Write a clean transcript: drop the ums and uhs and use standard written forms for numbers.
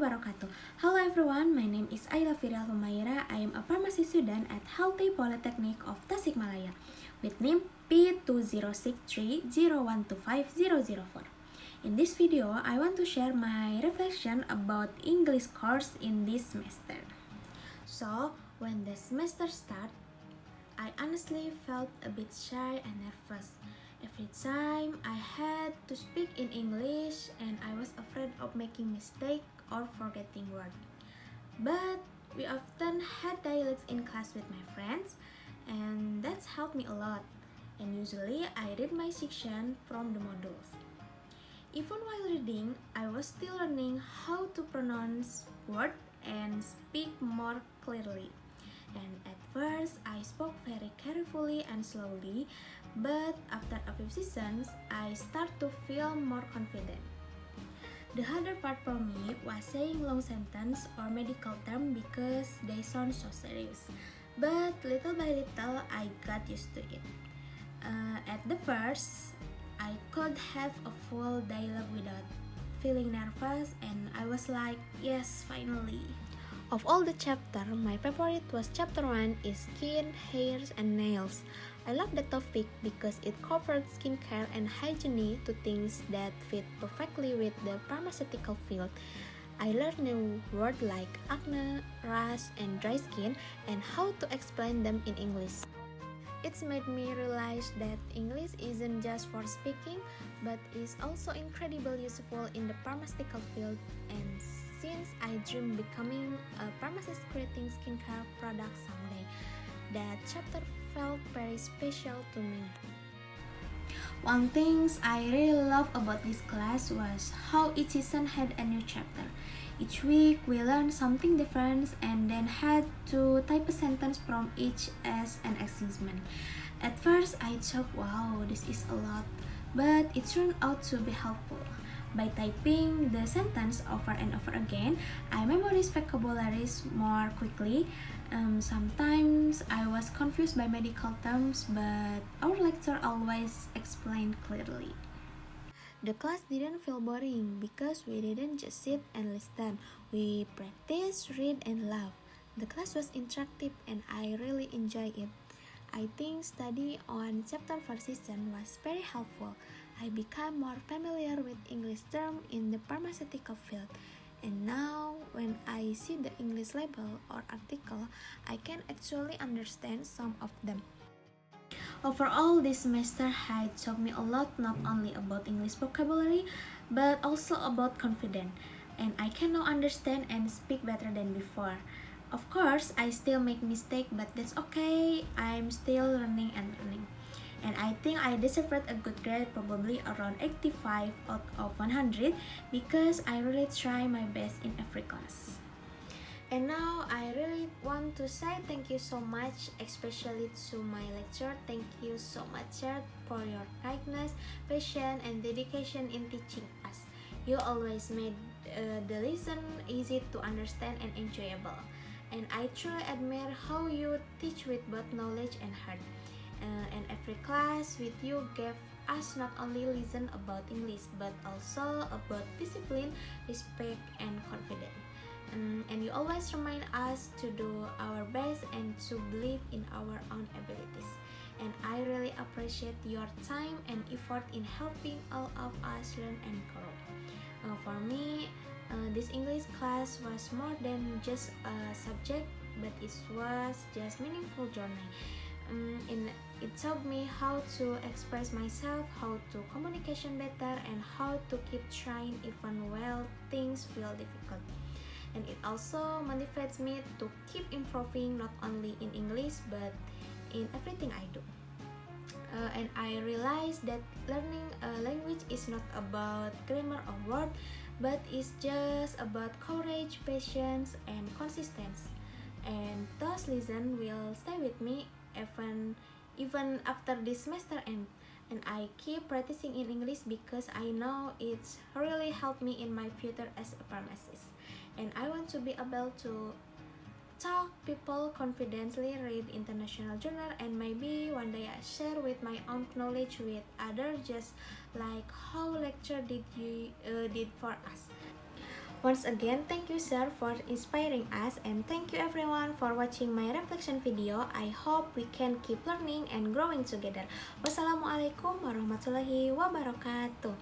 wabarakatuh. Hello everyone, my name is Ayla Fira Humaira. I am a pharmacy student at Healthy Polytechnic of Tasikmalaya with NIM P206301250004. In this video, I want to share my reflection about English course in this semester. So, when the semester started, I honestly felt a bit shy and nervous. Every time I had to speak in English and I was afraid of making mistake or forgetting words. But we often had dialects in class with my friends and that's helped me a lot. And usually I read my section from the modules. Even while reading, I was still learning how to pronounce words and speak more clearly. And at first, I spoke very carefully and slowly, but after a few sessions, I start to feel more confident. The harder part for me was saying long sentence or medical term because they sound so serious. But little by little, I got used to it. At the first, I could have a full dialogue without feeling nervous, and I was like, yes, finally. Of all the chapter, my favorite was chapter 1 is skin, hairs, and nails. I love the topic because it covered skincare and hygiene, two things that fit perfectly with the pharmaceutical field. I learned new words like acne, rash, and dry skin, and how to explain them in English. It's made me realize that English isn't just for speaking, but is also incredibly useful in the pharmaceutical field. And since I dream becoming a pharmacist creating skincare products someday, that chapter felt very special to me. One thing I really love about this class was how each season had a new chapter. Each week we learned something different and then had to type a sentence from each as an assignment. At first I thought, wow, this is a lot, but it turned out to be helpful. By typing the sentence over and over again, I memorized vocabularies more quickly. Sometimes I was confused by medical terms, but our lecturer always explained clearly. The class didn't feel boring because we didn't just sit and listen. We practiced, read, and laugh. The class was interactive and I really enjoyed it. I think study on chapter for season was very helpful. I became more familiar with English terms in the pharmaceutical field. And now, when I see the English label or article, I can actually understand some of them. Overall, this semester had taught me a lot not only about English vocabulary, but also about confidence. And I can now understand and speak better than before. Of course, I still make mistakes, but that's okay. I'm still learning and learning. And I think I deserved a good grade, probably around 85 out of 100, because I really try my best in every class. And now I really want to say thank you so much, especially to my lecturer. Thank you so much, sir, for your kindness, patience, and dedication in teaching us. You always made the lesson easy to understand and enjoyable. And I truly admire how you teach with both knowledge and heart. And every class with you gave us not only listen about English, but also about discipline, respect, and confidence. And you always remind us to do our best and to believe in our own abilities. And I really appreciate your time and effort in helping all of us learn and grow. For me, this English class was more than just a subject, but it was just meaningful journey. And it taught me how to express myself, how to communication better, and how to keep trying even while things feel difficult. And it also motivates me to keep improving not only in English but in everything I do. And I realized that learning a language is not about grammar or word, but it's just about courage, patience, and consistency. And those lessons will stay with me even after this semester ends. And I keep practicing in English because I know it's really helped me in my future as a pharmacist. And I want to be able to talk people confidently, read international journal, and maybe one day I share with my own knowledge with others, just like how lecture did for us. Once again, thank you sir for inspiring us, and thank you everyone for watching my reflection video. I hope we can keep learning and growing together. Wassalamualaikum warahmatullahi wabarakatuh.